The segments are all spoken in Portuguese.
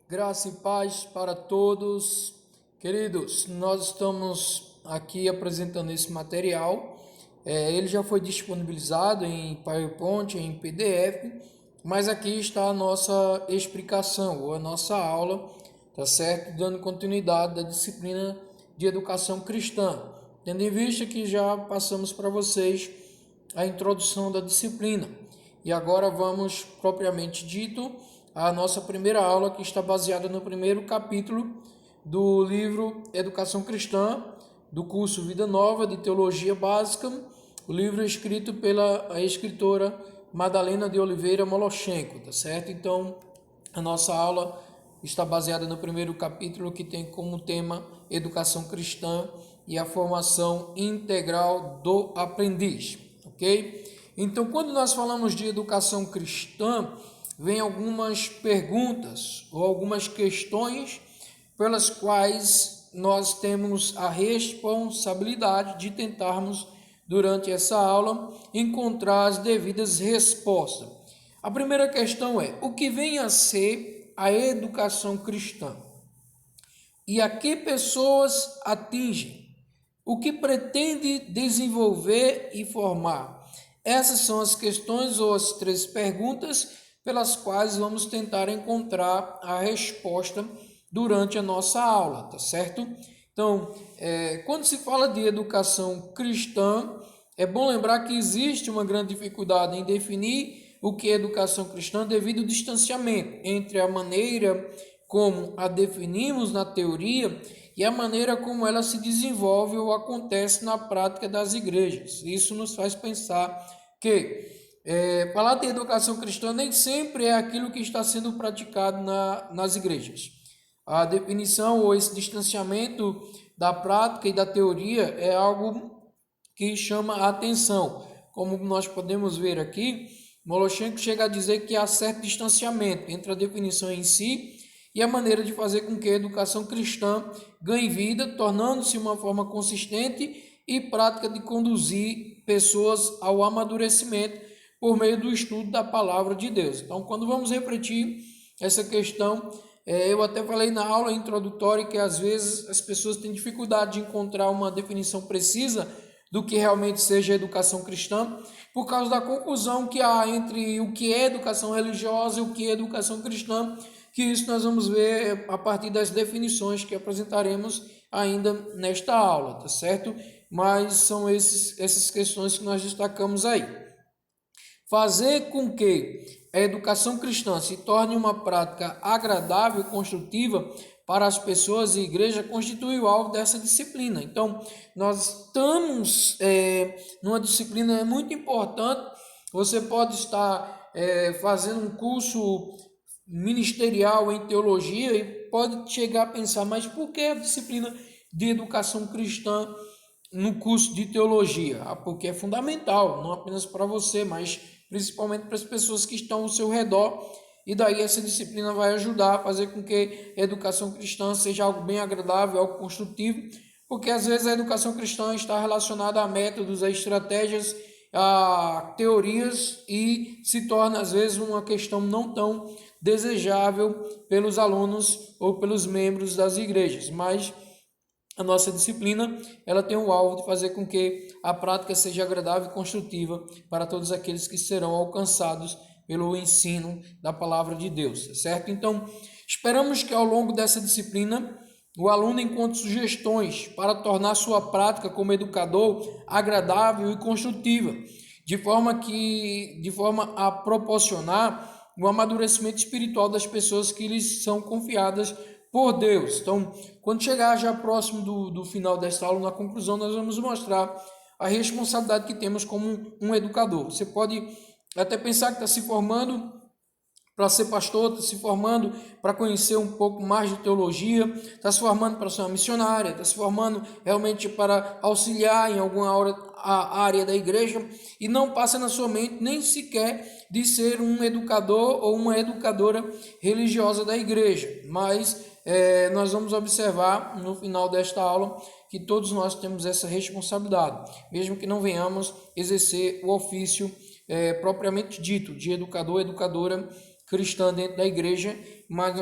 Graça e paz para todos. Queridos, nós estamos aqui apresentando esse material. Ele já foi disponibilizado em PowerPoint, em PDF, mas aqui está a nossa explicação, ou a nossa aula, tá certo? Dando continuidade da disciplina de educação cristã, tendo em vista que já passamos para vocês a introdução da disciplina. E agora vamos, propriamente dito, à nossa primeira aula, que está baseada no primeiro capítulo do livro Educação Cristã, do curso Vida Nova de Teologia Básica. O livro é escrito pela escritora Madalena de Oliveira Moloshenko, tá certo? Então, a nossa aula está baseada no primeiro capítulo, que tem como tema Educação Cristã e a formação integral do aprendiz, ok? Então, quando nós falamos de educação cristã, vem algumas perguntas ou algumas questões pelas quais nós temos a responsabilidade de tentarmos, durante essa aula, encontrar as devidas respostas. A primeira questão é: o que vem a ser a educação cristã? E a que pessoas atinge? O que pretende desenvolver e formar? Essas são as questões ou as três perguntas pelas quais vamos tentar encontrar a resposta durante a nossa aula, tá certo? Então, quando se fala de educação cristã, é bom lembrar que existe uma grande dificuldade em definir o que é educação cristã devido ao distanciamento entre a maneira como a definimos na teoria e a maneira como ela se desenvolve ou acontece na prática das igrejas. Isso nos faz pensar que falar de educação cristã nem sempre é aquilo que está sendo praticado nas igrejas. A definição ou esse distanciamento da prática e da teoria é algo que chama a atenção. Como nós podemos ver aqui, Moloshenko chega a dizer que há certo distanciamento entre a definição em si e a maneira de fazer com que a educação cristã ganhe vida, tornando-se uma forma consistente e prática de conduzir pessoas ao amadurecimento por meio do estudo da palavra de Deus. Então, quando vamos refletir essa questão, eu até falei na aula introdutória que às vezes as pessoas têm dificuldade de encontrar uma definição precisa do que realmente seja educação cristã, por causa da confusão que há entre o que é educação religiosa e o que é educação cristã, que isso nós vamos ver a partir das definições que apresentaremos ainda nesta aula, tá certo? Mas são essas questões que nós destacamos aí. Fazer com que a educação cristã se torne uma prática agradável e construtiva para as pessoas e a igreja constitui o alvo dessa disciplina. Então, nós estamos numa disciplina muito importante. Você pode estar fazendo um curso ministerial em teologia e pode chegar a pensar, mas por que a disciplina de educação cristã no curso de teologia? Porque é fundamental, não apenas para você, mas principalmente para as pessoas que estão ao seu redor, e daí essa disciplina vai ajudar a fazer com que a educação cristã seja algo bem agradável, algo construtivo, porque às vezes a educação cristã está relacionada a métodos, a estratégias, a teorias e se torna às vezes uma questão não tão desejável pelos alunos ou pelos membros das igrejas, mas a nossa disciplina, ela tem o alvo de fazer com que a prática seja agradável e construtiva para todos aqueles que serão alcançados pelo ensino da palavra de Deus, certo? Então, esperamos que ao longo dessa disciplina o aluno encontre sugestões para tornar sua prática como educador agradável e construtiva, de forma a proporcionar o amadurecimento espiritual das pessoas que lhes são confiadas por Deus. Então, quando chegar já próximo do final desta aula, na conclusão, nós vamos mostrar a responsabilidade que temos como um educador. Você pode até pensar que está se formando para ser pastor, está se formando para conhecer um pouco mais de teologia, está se formando para ser uma missionária, está se formando realmente para auxiliar em alguma área da igreja, e não passa na sua mente nem sequer de ser um educador ou uma educadora religiosa da igreja, mas nós vamos observar no final desta aula que todos nós temos essa responsabilidade, mesmo que não venhamos exercer o ofício propriamente dito de educador, educadora cristã dentro da igreja, mas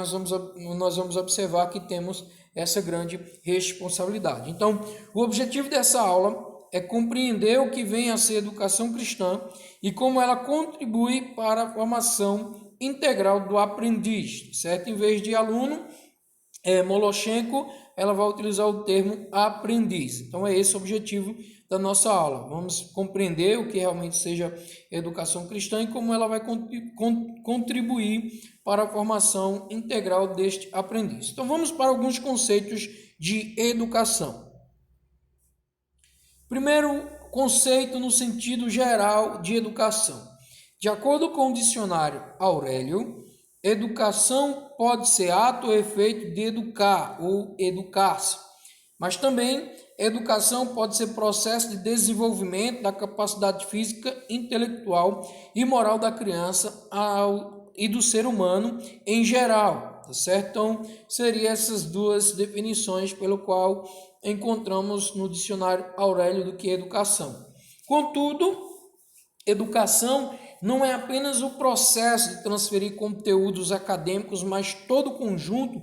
nós vamos observar que temos essa grande responsabilidade. Então, o objetivo dessa aula é compreender o que vem a ser educação cristã e como ela contribui para a formação integral do aprendiz, certo? Em vez de aluno, Moloshenko, ela vai utilizar o termo aprendiz. Então, é esse o objetivo da nossa aula. Vamos compreender o que realmente seja educação cristã e como ela vai contribuir para a formação integral deste aprendiz. Então, vamos para alguns conceitos de educação. Primeiro conceito no sentido geral de educação. De acordo com o dicionário Aurélio, educação pode ser ato ou efeito de educar ou educar-se, mas também educação pode ser processo de desenvolvimento da capacidade física, intelectual e moral da criança e do ser humano em geral, tá certo? Então, seriam essas duas definições pelo qual encontramos no dicionário Aurélio do que é educação. Contudo, educação não é apenas o processo de transferir conteúdos acadêmicos, mas todo o conjunto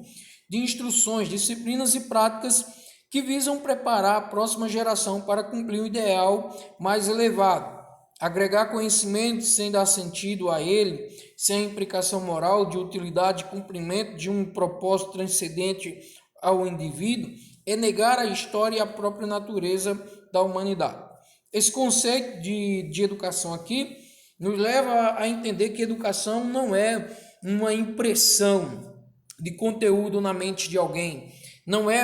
de instruções, disciplinas e práticas que visam preparar a próxima geração para cumprir um ideal mais elevado. Agregar conhecimento sem dar sentido a ele, sem implicação moral de utilidade e cumprimento de um propósito transcendente ao indivíduo, é negar a história e a própria natureza da humanidade. Esse conceito de educação aqui nos leva a entender que educação não é uma impressão de conteúdo na mente de alguém, não é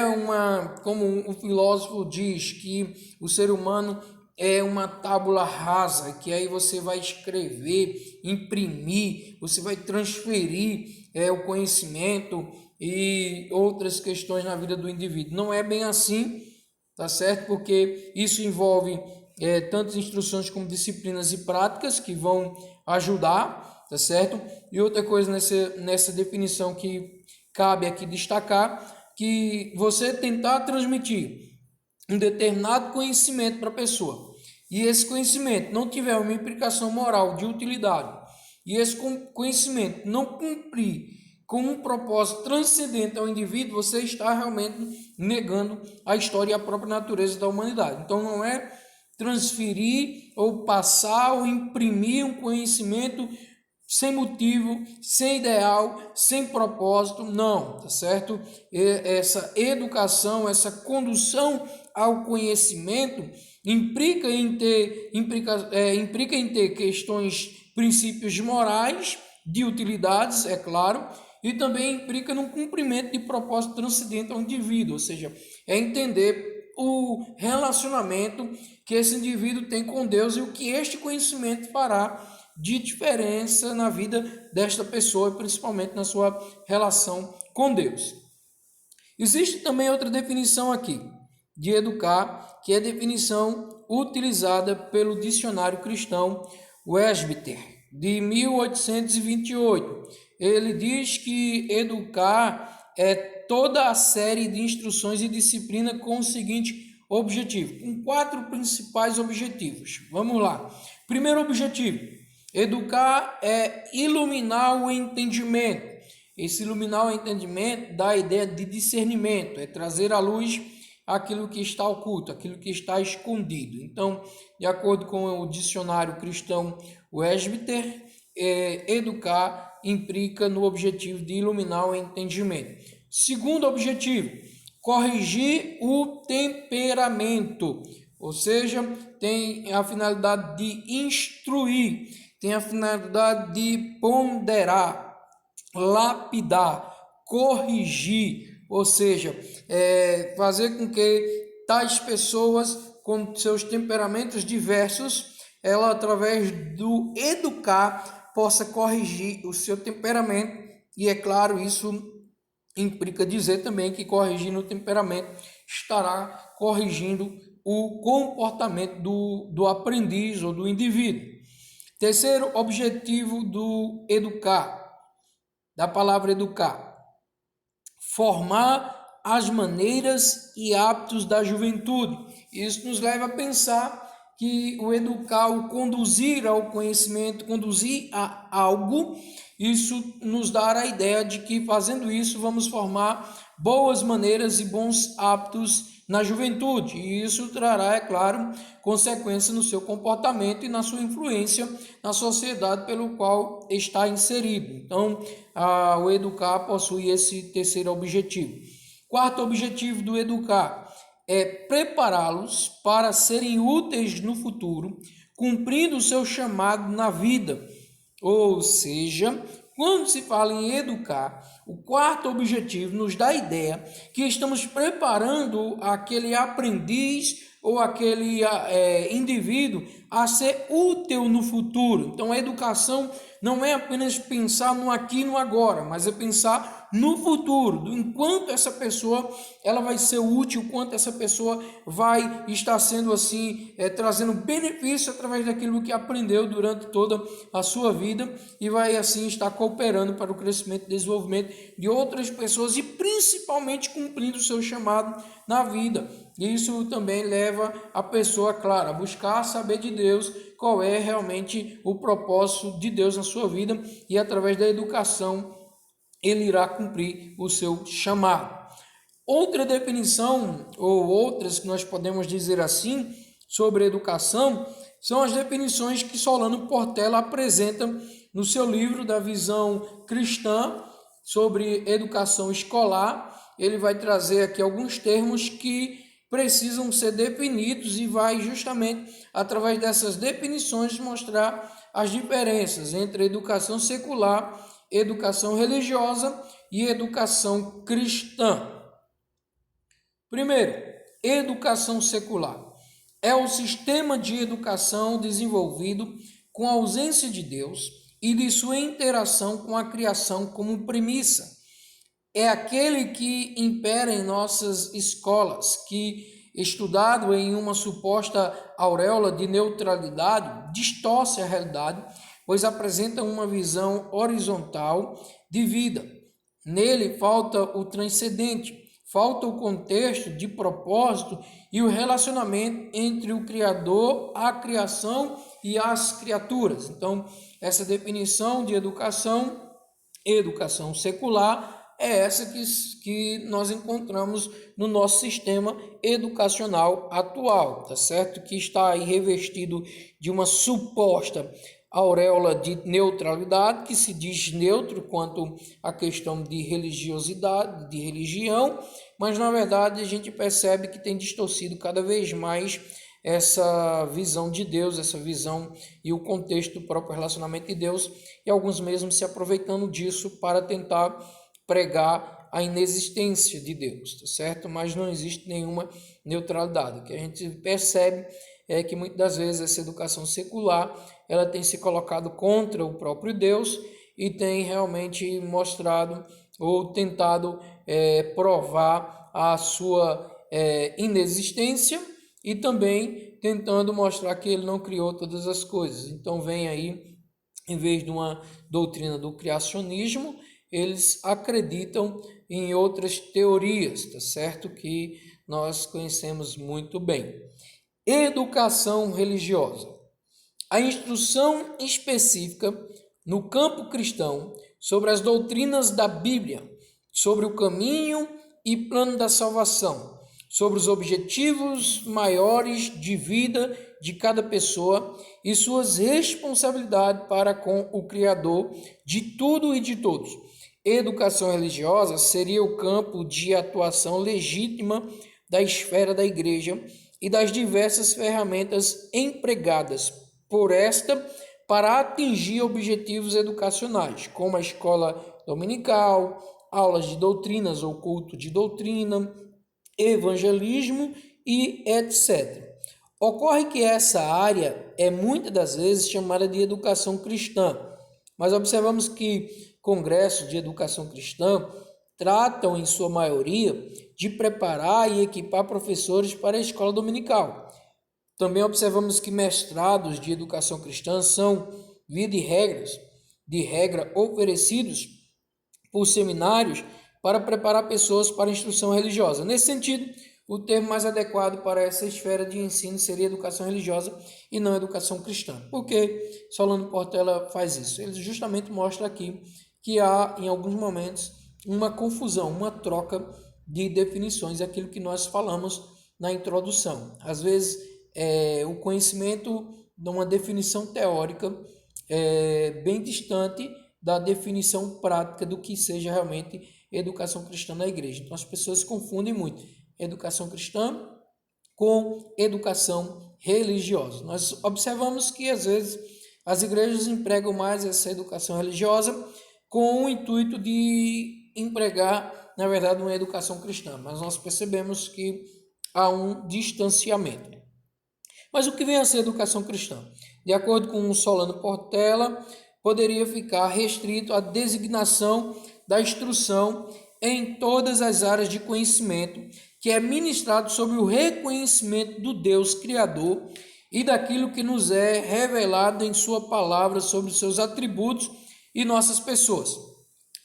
como um filósofo diz, que o ser humano é uma tábula rasa, que aí você vai escrever, imprimir, você vai transferir o conhecimento e outras questões na vida do indivíduo. Não é bem assim, tá certo? Porque isso envolve tantas instruções como disciplinas e práticas que vão ajudar, tá certo? E outra coisa nessa definição que cabe aqui destacar, que você tentar transmitir um determinado conhecimento para a pessoa e esse conhecimento não tiver uma implicação moral de utilidade e esse conhecimento não cumprir com um propósito transcendente ao indivíduo, você está realmente negando a história e a própria natureza da humanidade. Então não é transferir ou passar ou imprimir um conhecimento sem motivo, sem ideal, sem propósito, não, tá certo? Essa educação, essa condução ao conhecimento implica em ter questões, princípios morais, de utilidades, é claro, e também implica no cumprimento de propósito transcendente ao indivíduo, ou seja, é entender o relacionamento que esse indivíduo tem com Deus e o que este conhecimento fará de diferença na vida desta pessoa, principalmente na sua relação com Deus. Existe também outra definição aqui de educar, que é a definição utilizada pelo dicionário cristão Webster, de 1828. Ele diz que educar é toda a série de instruções e disciplina com o seguinte objetivo, com 4 principais objetivos. Vamos lá. Primeiro objetivo: educar é iluminar o entendimento. Esse iluminar o entendimento dá a ideia de discernimento, é trazer à luz aquilo que está oculto, aquilo que está escondido. Então, de acordo com o dicionário cristão Webster, educar implica no objetivo de iluminar o entendimento. Segundo objetivo: corrigir o temperamento, ou seja, tem a finalidade de instruir, tem a finalidade de ponderar, lapidar, corrigir, ou seja, fazer com que tais pessoas com seus temperamentos diversos, ela através do educar possa corrigir o seu temperamento, e é claro, isso implica dizer também que corrigindo o temperamento estará corrigindo o comportamento do aprendiz ou do indivíduo. Terceiro objetivo do educar, da palavra educar: formar as maneiras e hábitos da juventude. Isso nos leva a pensar que o educar, o conduzir ao conhecimento, conduzir a algo, isso nos dá a ideia de que fazendo isso vamos formar boas maneiras e bons hábitos na juventude, e isso trará, é claro, consequência no seu comportamento e na sua influência na sociedade pelo qual está inserido. Então, o educar possui esse terceiro objetivo. Quarto objetivo do educar é prepará-los para serem úteis no futuro, cumprindo o seu chamado na vida. Ou seja, quando se fala em educar, o quarto objetivo nos dá a ideia que estamos preparando aquele aprendiz ou aquele indivíduo a ser útil no futuro. Então, a educação não é apenas pensar no aqui e no agora, mas é pensar no futuro, enquanto essa pessoa ela vai ser útil, quanto essa pessoa vai estar sendo assim, trazendo benefício através daquilo que aprendeu durante toda a sua vida e vai assim estar cooperando para o crescimento e desenvolvimento de outras pessoas e principalmente cumprindo o seu chamado na vida. E isso também leva a pessoa, claro, a buscar saber de Deus qual é realmente o propósito de Deus na sua vida e através da educação ele irá cumprir o seu chamado. Outra definição, ou outras que nós podemos dizer assim, sobre educação, são as definições que Solano Portela apresenta no seu livro da visão cristã sobre educação escolar. Ele vai trazer aqui alguns termos que precisam ser definidos e vai justamente através dessas definições mostrar as diferenças entre educação secular, educação religiosa e educação cristã. Primeiro, educação secular. É o sistema de educação desenvolvido com a ausência de Deus e de sua interação com a criação como premissa. É aquele que impera em nossas escolas, que, estudado em uma suposta auréola de neutralidade, distorce a realidade, pois apresenta uma visão horizontal de vida. Nele falta o transcendente, falta o contexto de propósito e o relacionamento entre o Criador, a criação e as criaturas. Então, essa definição de educação secular, é essa que nós encontramos no nosso sistema educacional atual, tá certo? Que está aí revestido de uma suposta auréola de neutralidade, que se diz neutro quanto à questão de religiosidade, de religião, mas na verdade a gente percebe que tem distorcido cada vez mais essa visão de Deus, essa visão e o contexto do próprio relacionamento de Deus, e alguns mesmo se aproveitando disso para tentar pregar a inexistência de Deus, tá certo? Mas não existe nenhuma neutralidade. O que a gente percebe é que muitas das vezes essa educação secular ela tem se colocado contra o próprio Deus e tem realmente mostrado ou tentado provar a sua inexistência e também tentando mostrar que ele não criou todas as coisas. Então vem aí, em vez de uma doutrina do criacionismo, eles acreditam em outras teorias, tá certo? Que nós conhecemos muito bem. Educação religiosa. A instrução específica no campo cristão sobre as doutrinas da Bíblia, sobre o caminho e plano da salvação, sobre os objetivos maiores de vida de cada pessoa e suas responsabilidades para com o Criador de tudo e de todos. Educação religiosa seria o campo de atuação legítima da esfera da igreja e das diversas ferramentas empregadas por esta para atingir objetivos educacionais, como a escola dominical, aulas de doutrinas ou culto de doutrina, evangelismo e etc. Ocorre que essa área é muitas das vezes chamada de educação cristã, mas observamos que congressos de educação cristã tratam, em sua maioria, de preparar e equipar professores para a escola dominical. Também observamos que mestrados de educação cristã são, via de regra, oferecidos por seminários para preparar pessoas para a instrução religiosa. Nesse sentido, o termo mais adequado para essa esfera de ensino seria educação religiosa e não educação cristã. Por que Solano Portela faz isso? Ele justamente mostra aqui que há, em alguns momentos, uma confusão, uma troca de definições, aquilo que nós falamos na introdução. Às vezes, o conhecimento de uma definição teórica bem distante da definição prática do que seja realmente educação cristã na igreja. Então, as pessoas confundem muito educação cristã com educação religiosa. Nós observamos que, às vezes, as igrejas empregam mais essa educação religiosa com o intuito de empregar, na verdade, uma educação cristã, mas nós percebemos que há um distanciamento. Mas o que vem a ser educação cristã? De acordo com o Solano Portela, poderia ficar restrito à designação da instrução em todas as áreas de conhecimento que é ministrado sobre o reconhecimento do Deus Criador e daquilo que nos é revelado em sua palavra sobre seus atributos e nossas pessoas.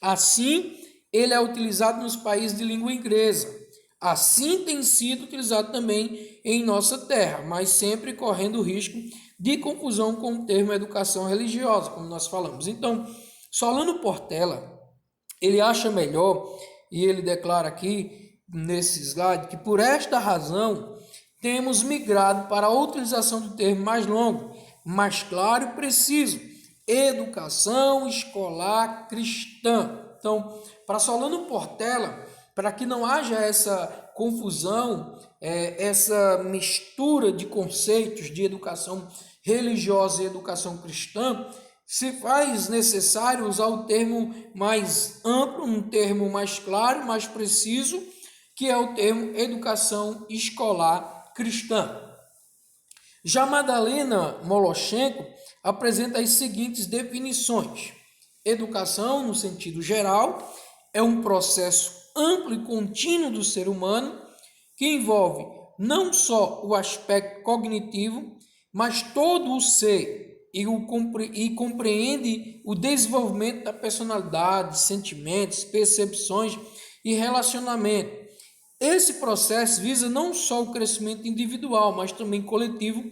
Assim, ele é utilizado nos países de língua inglesa. Assim tem sido utilizado também em nossa terra, mas sempre correndo o risco de confusão com o termo educação religiosa, como nós falamos. Então, Solano Portela, ele acha melhor, e ele declara aqui nesse slide, que por esta razão temos migrado para a utilização do termo mais longo, mais claro e preciso, educação escolar cristã. Então, para Solano Portela, para que não haja essa confusão, essa mistura de conceitos de educação religiosa e educação cristã, se faz necessário usar o termo mais amplo, um termo mais claro, mais preciso, que é o termo educação escolar cristã. Já Madalena Moloshenko apresenta as seguintes definições: educação, no sentido geral, é um processo amplo e contínuo do ser humano que envolve não só o aspecto cognitivo, mas todo o ser e compreende o desenvolvimento da personalidade, sentimentos, percepções e relacionamento. Esse processo visa não só o crescimento individual, mas também coletivo,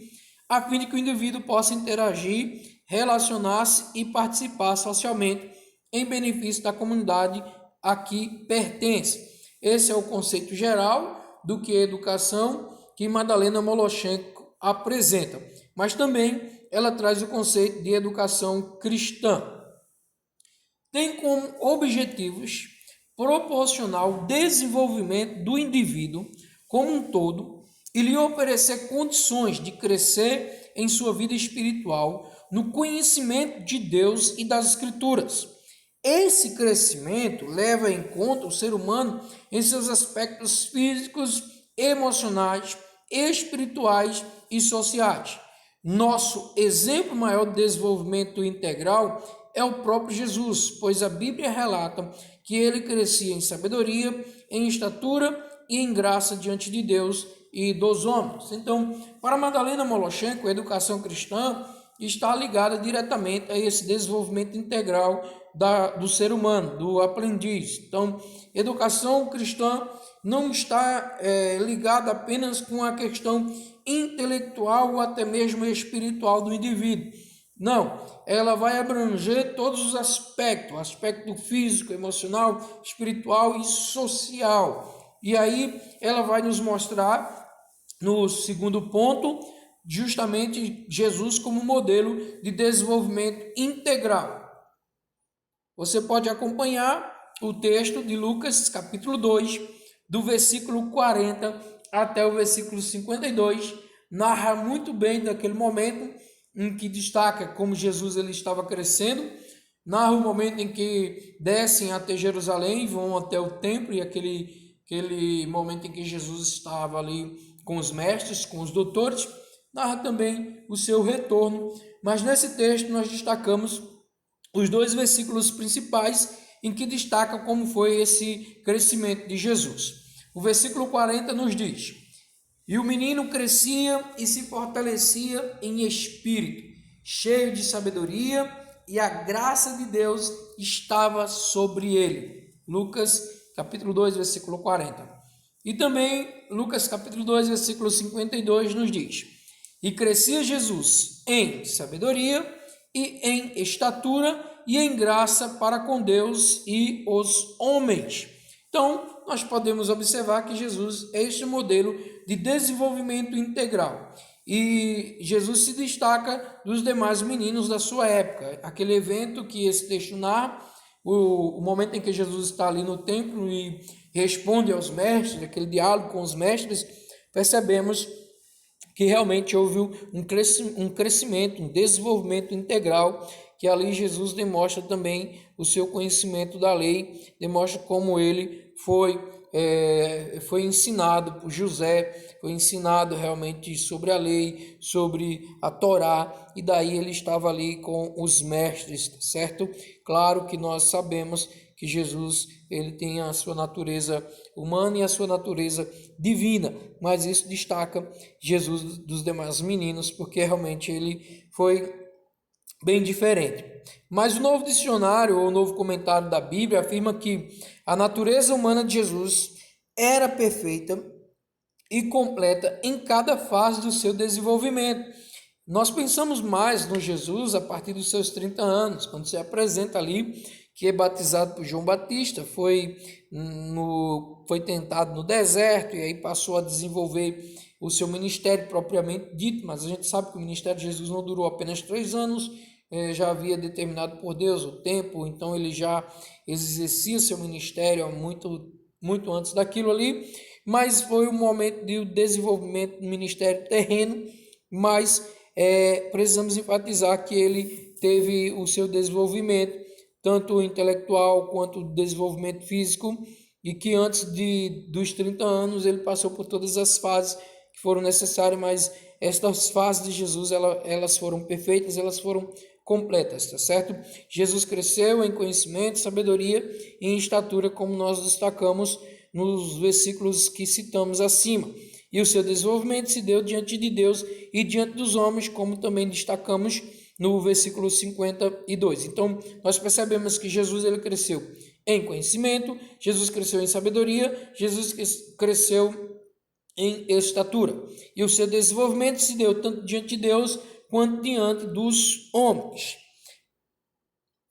a fim de que o indivíduo possa interagir, relacionar-se e participar socialmente em benefício da comunidade a que pertence. Esse é o conceito geral do que é educação que Madalena Moloshenko apresenta, mas também ela traz o conceito de educação cristã. Tem como objetivos proporcionar o desenvolvimento do indivíduo como um todo e lhe oferecer condições de crescer em sua vida espiritual no conhecimento de Deus e das Escrituras. Esse crescimento leva em conta o ser humano em seus aspectos físicos, emocionais, espirituais e sociais. Nosso exemplo maior de desenvolvimento integral é o próprio Jesus, pois a Bíblia relata que ele crescia em sabedoria, em estatura e em graça diante de Deus e dos homens. Então, para Madalena Moloshenko, a educação cristã está ligada diretamente a esse desenvolvimento integral do ser humano, do aprendiz. Então, educação cristã não está ligada apenas com a questão intelectual ou até mesmo espiritual do indivíduo. Não, ela vai abranger todos os aspectos, aspecto físico, emocional, espiritual e social. E aí ela vai nos mostrar, no segundo ponto, justamente Jesus como modelo de desenvolvimento integral. Você pode acompanhar o texto de Lucas, capítulo 2, do versículo 40 até o versículo 52, narra muito bem daquele momento em que destaca como Jesus ele estava crescendo, narra o momento em que descem até Jerusalém, vão até o templo, e aquele momento em que Jesus estava ali com os mestres, com os doutores, narra também o seu retorno, mas nesse texto nós destacamos os dois versículos principais em que destaca como foi esse crescimento de Jesus. O versículo 40 nos diz: e o menino crescia e se fortalecia em espírito, cheio de sabedoria, e a graça de Deus estava sobre ele. Lucas capítulo 2, versículo 40. E também Lucas capítulo 2, versículo 52 nos diz: E crescia Jesus em sabedoria e em estatura e em graça para com Deus e os homens. Então, nós podemos observar que Jesus é este modelo de desenvolvimento integral. E Jesus se destaca dos demais meninos da sua época. Aquele evento que esse texto narra, o momento em que Jesus está ali no templo e responde aos mestres, aquele diálogo com os mestres, percebemos que realmente houve um crescimento, um desenvolvimento integral, que ali Jesus demonstra também o seu conhecimento da lei, demonstra como ele foi ensinado por José, foi ensinado realmente sobre a lei, sobre a Torá, e daí ele estava ali com os mestres, certo? Claro que nós sabemos que Jesus ele tem a sua natureza humana e a sua natureza divina, mas isso destaca Jesus dos demais meninos, porque realmente ele foi bem diferente. Mas o novo dicionário, ou o novo comentário da Bíblia, afirma que a natureza humana de Jesus era perfeita e completa em cada fase do seu desenvolvimento. Nós pensamos mais no Jesus a partir dos seus 30 anos, quando se apresenta ali que é batizado por João Batista, foi tentado no deserto e aí passou a desenvolver o seu ministério propriamente dito, mas a gente sabe que o ministério de Jesus não durou apenas 3 anos, já havia determinado por Deus o tempo, então ele já exercia seu ministério muito antes daquilo ali, mas foi um momento de desenvolvimento do ministério terreno, mas precisamos enfatizar que ele teve o seu desenvolvimento, tanto intelectual quanto desenvolvimento físico, e que antes dos 30 anos ele passou por todas as fases que foram necessárias, mas estas fases de Jesus, elas foram perfeitas, elas foram completas, tá certo? Jesus cresceu em conhecimento, sabedoria e em estatura, como nós destacamos nos versículos que citamos acima. E o seu desenvolvimento se deu diante de Deus e diante dos homens, como também destacamos no versículo 52. Então, nós percebemos que Jesus ele cresceu em conhecimento, Jesus cresceu em sabedoria, Jesus cresceu em estatura. E o seu desenvolvimento se deu tanto diante de Deus quanto diante dos homens.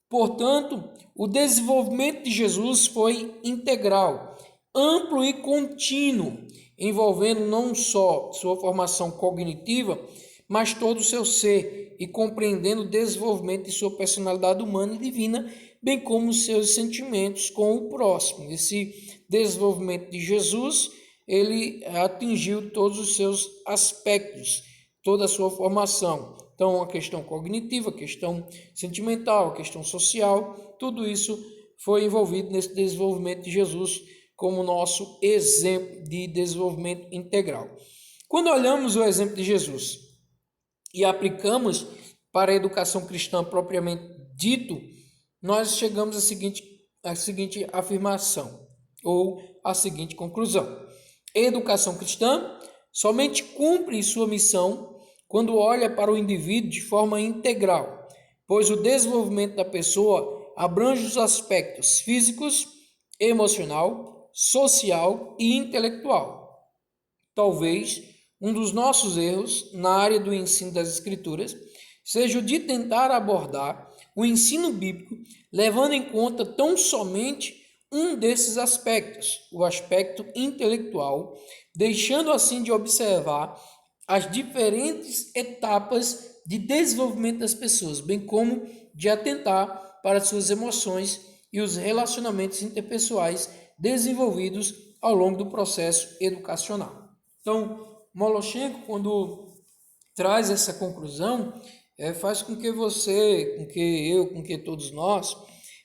Portanto, o desenvolvimento de Jesus foi integral, amplo e contínuo, envolvendo não só sua formação cognitiva, mas todo o seu ser e compreendendo o desenvolvimento de sua personalidade humana e divina, bem como seus sentimentos com o próximo. Esse desenvolvimento de Jesus, ele atingiu todos os seus aspectos, toda a sua formação. Então, a questão cognitiva, a questão sentimental, a questão social, tudo isso foi envolvido nesse desenvolvimento de Jesus como nosso exemplo de desenvolvimento integral. Quando olhamos o exemplo de Jesus e aplicamos para a educação cristã propriamente dito, nós chegamos à seguinte afirmação, ou à seguinte conclusão. A educação cristã somente cumpre sua missão quando olha para o indivíduo de forma integral, pois o desenvolvimento da pessoa abrange os aspectos físicos, emocional, social e intelectual. Talvez um dos nossos erros na área do ensino das Escrituras seja o de tentar abordar o ensino bíblico levando em conta tão somente um desses aspectos, o aspecto intelectual, deixando assim de observar as diferentes etapas de desenvolvimento das pessoas, bem como de atentar para suas emoções e os relacionamentos interpessoais desenvolvidos ao longo do processo educacional. Então, Moloshenko, quando traz essa conclusão, faz com que você, com que eu, com que todos nós,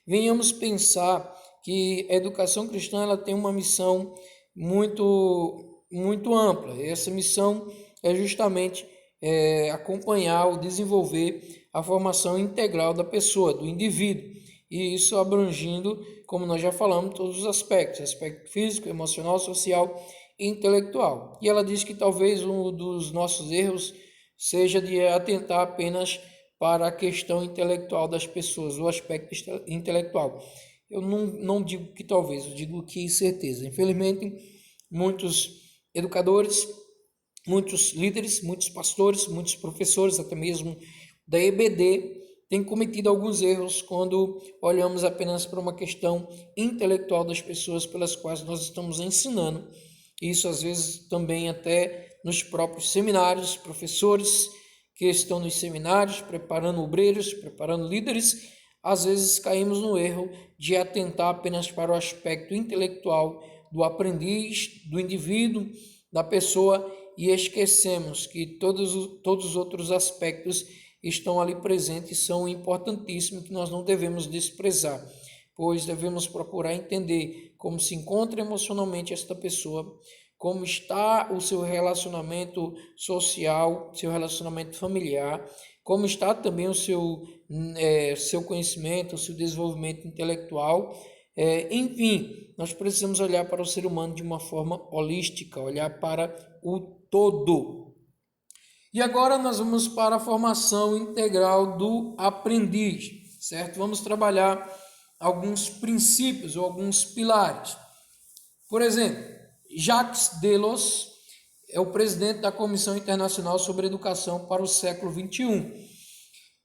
venhamos pensar que a educação cristã ela tem uma missão muito ampla. E essa missão é justamente acompanhar ou desenvolver a formação integral da pessoa, do indivíduo. E isso abrangindo, como nós já falamos, todos os aspectos, aspecto físico, emocional, social e intelectual. E ela diz que talvez um dos nossos erros seja de atentar apenas para a questão intelectual das pessoas, o aspecto intelectual. Eu não digo que talvez, eu digo que certeza. Infelizmente, muitos educadores, muitos líderes, muitos pastores, muitos professores, até mesmo da EBD, têm cometido alguns erros quando olhamos apenas para uma questão intelectual das pessoas pelas quais nós estamos ensinando. Isso às vezes também até nos próprios seminários, professores que estão nos seminários preparando obreiros, preparando líderes, às vezes caímos no erro de atentar apenas para o aspecto intelectual do aprendiz, do indivíduo, da pessoa, e esquecemos que todos os outros aspectos estão ali presentes e são importantíssimos, que nós não devemos desprezar, pois devemos procurar entender como se encontra emocionalmente esta pessoa, como está o seu relacionamento social, seu relacionamento familiar, como está também o seu conhecimento, o seu desenvolvimento intelectual. Enfim, nós precisamos olhar para o ser humano de uma forma holística, olhar para o todo. E agora nós vamos para a formação integral do aprendiz, certo? Vamos trabalhar alguns princípios ou alguns pilares. Por exemplo, Jacques Delors é o presidente da Comissão Internacional sobre Educação para o século XXI.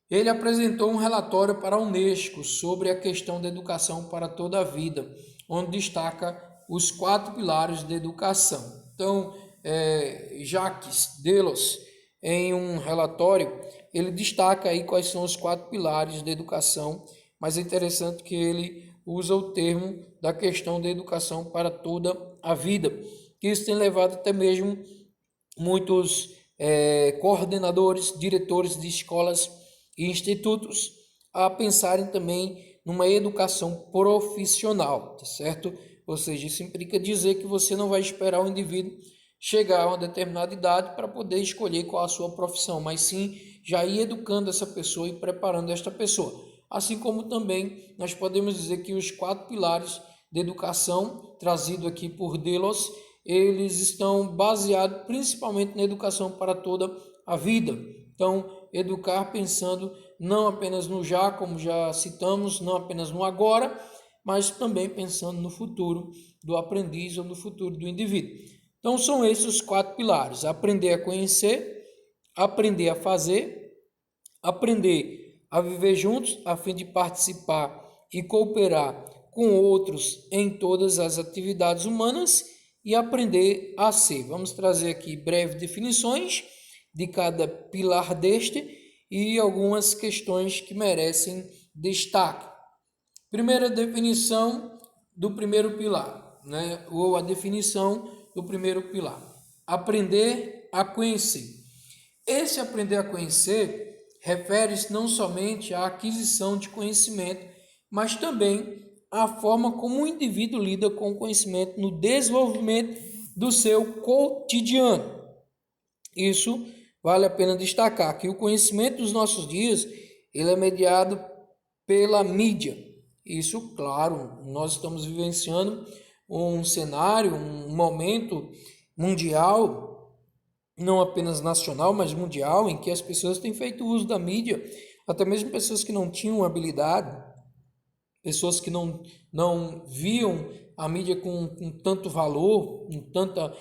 Ele apresentou um relatório para a Unesco sobre a questão da educação para toda a vida, onde destaca os 4 pilares da educação. Então, Jacques Delors, em um relatório, ele destaca aí quais são os 4 pilares da educação, mas é interessante que ele usa o termo da questão da educação para toda a vida, que isso tem levado até mesmo muitos coordenadores, diretores de escolas e institutos a pensarem também numa educação profissional, tá certo? Ou seja, isso implica dizer que você não vai esperar o indivíduo chegar a uma determinada idade para poder escolher qual a sua profissão, mas sim já ir educando essa pessoa e preparando esta pessoa. Assim como também nós podemos dizer que os 4 pilares de educação, trazido aqui por Delors, eles estão baseados principalmente na educação para toda a vida. Então, educar pensando não apenas no já, como já citamos, não apenas no agora, mas também pensando no futuro do aprendiz ou no futuro do indivíduo. Então, são esses os 4 pilares: aprender a conhecer, aprender a fazer, aprender a viver juntos, a fim de participar e cooperar com outros em todas as atividades humanas, e aprender a ser. Vamos trazer aqui breves definições de cada pilar deste e algumas questões que merecem destaque. Primeira definição do primeiro pilar, ou a definição do primeiro pilar: aprender a conhecer. Esse aprender a conhecer refere-se não somente à aquisição de conhecimento, mas também à forma como o indivíduo lida com o conhecimento no desenvolvimento do seu cotidiano. Isso vale a pena destacar, que o conhecimento dos nossos dias ele é mediado pela mídia. Isso, claro, nós estamos vivenciando um cenário, um momento mundial, não apenas nacional, mas mundial, em que as pessoas têm feito uso da mídia, até mesmo pessoas que não tinham habilidade, pessoas que não viam a mídia com tanto valor, com tanta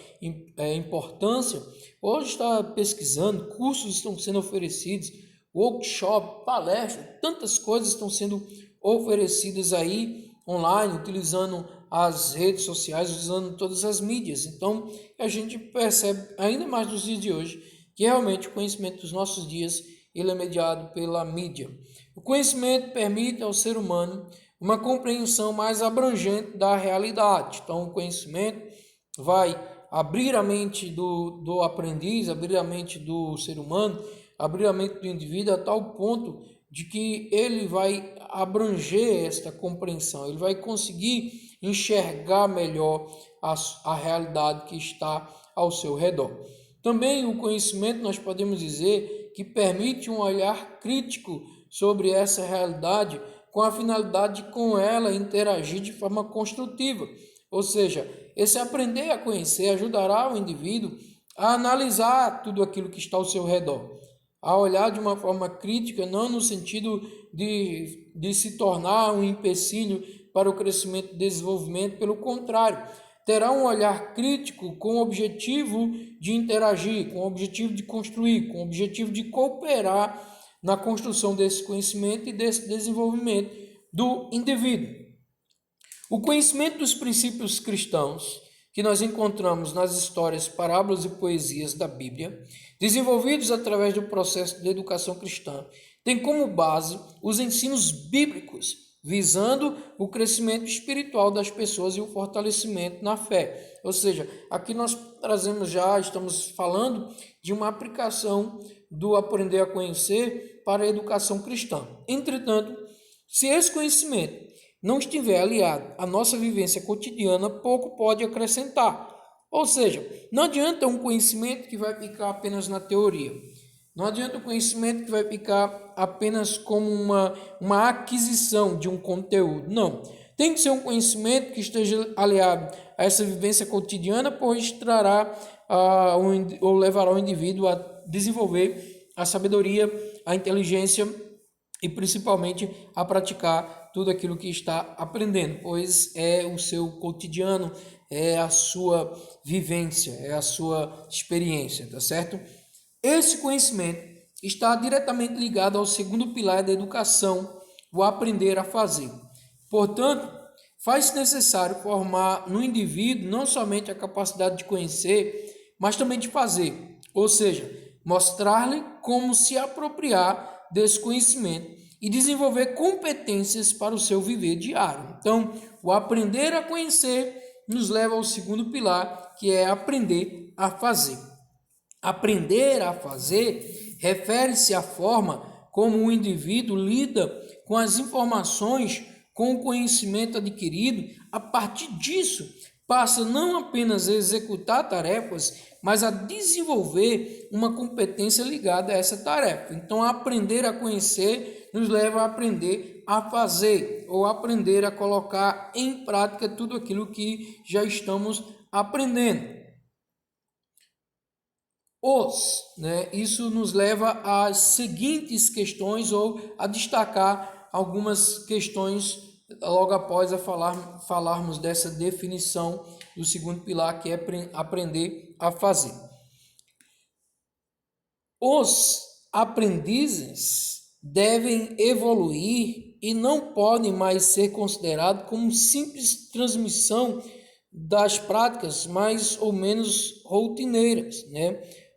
importância, hoje está pesquisando, cursos estão sendo oferecidos, workshop, palestras, tantas coisas estão sendo oferecidas aí online, utilizando as redes sociais, usando todas as mídias. Então, a gente percebe ainda mais nos dias de hoje que realmente o conhecimento dos nossos dias ele é mediado pela mídia. O conhecimento permite ao ser humano uma compreensão mais abrangente da realidade. Então, o conhecimento vai abrir a mente do aprendiz, abrir a mente do ser humano, abrir a mente do indivíduo a tal ponto de que ele vai abranger esta compreensão, ele vai conseguir enxergar melhor a realidade que está ao seu redor. Também o conhecimento, nós podemos dizer, que permite um olhar crítico sobre essa realidade, com a finalidade de com ela interagir de forma construtiva. Ou seja, esse aprender a conhecer ajudará o indivíduo a analisar tudo aquilo que está ao seu redor, a olhar de uma forma crítica, não no sentido de se tornar um empecilho para o crescimento e desenvolvimento, pelo contrário, terá um olhar crítico com o objetivo de interagir, com o objetivo de construir, com o objetivo de cooperar na construção desse conhecimento e desse desenvolvimento do indivíduo. O conhecimento dos princípios cristãos que nós encontramos nas histórias, parábolas e poesias da Bíblia, desenvolvidos através do processo de educação cristã, tem como base os ensinos bíblicos, visando o crescimento espiritual das pessoas e o fortalecimento na fé. Ou seja, aqui nós estamos falando de uma aplicação do aprender a conhecer para a educação cristã. Entretanto, se esse conhecimento não estiver aliado à nossa vivência cotidiana, pouco pode acrescentar. Ou seja, não adianta um conhecimento que vai ficar apenas na teoria. Não adianta um conhecimento que vai ficar apenas como uma aquisição de um conteúdo. Não. Tem que ser um conhecimento que esteja aliado a essa vivência cotidiana, pois trará ou levará o indivíduo a desenvolver a sabedoria, a inteligência e principalmente a praticar tudo aquilo que está aprendendo, pois é o seu cotidiano, é a sua vivência, é a sua experiência, tá certo? Esse conhecimento está diretamente ligado ao segundo pilar da educação, o aprender a fazer. Portanto, faz-se necessário formar no indivíduo não somente a capacidade de conhecer, mas também de fazer, ou seja, mostrar-lhe como se apropriar desse conhecimento e desenvolver competências para o seu viver diário. Então, o aprender a conhecer nos leva ao segundo pilar, que é aprender a fazer. Aprender a fazer refere-se à forma como o indivíduo lida com as informações, com o conhecimento adquirido. A partir disso, passa não apenas a executar tarefas, mas a desenvolver uma competência ligada a essa tarefa. Então, aprender a conhecer nos leva a aprender a fazer, ou aprender a colocar em prática tudo aquilo que já estamos aprendendo. Isso nos leva às seguintes questões, ou a destacar algumas questões logo após falarmos dessa definição do segundo pilar, que é aprender a fazer. Os aprendizes devem evoluir e não podem mais ser considerados como simples transmissão das práticas mais ou menos rotineiras,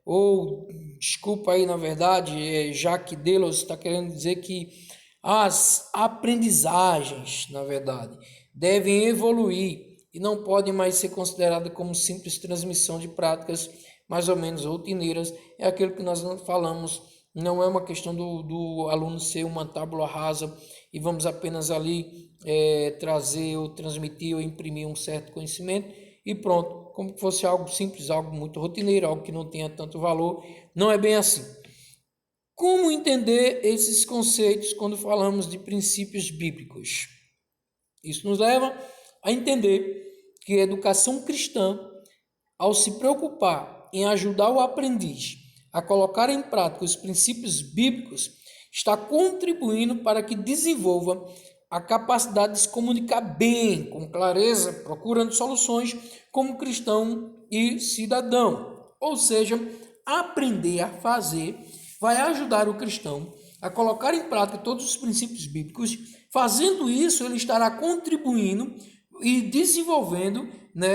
Ou, desculpa aí, na verdade, Jacques Delors está querendo dizer que as aprendizagens, na verdade, devem evoluir e não podem mais ser consideradas como simples transmissão de práticas mais ou menos rotineiras. É aquilo que nós falamos, não é uma questão do aluno ser uma tábula rasa e vamos apenas ali trazer ou transmitir ou imprimir um certo conhecimento e pronto, como que fosse algo simples, algo muito rotineiro, algo que não tenha tanto valor. Não é bem assim. Como entender esses conceitos quando falamos de princípios bíblicos? Isso nos leva a entender que a educação cristã, ao se preocupar em ajudar o aprendiz a colocar em prática os princípios bíblicos, está contribuindo para que desenvolva a capacidade de se comunicar bem, com clareza, procurando soluções como cristão e cidadão. Ou seja, aprender a fazer vai ajudar o cristão a colocar em prática todos os princípios bíblicos. Fazendo isso, ele estará contribuindo e desenvolvendo,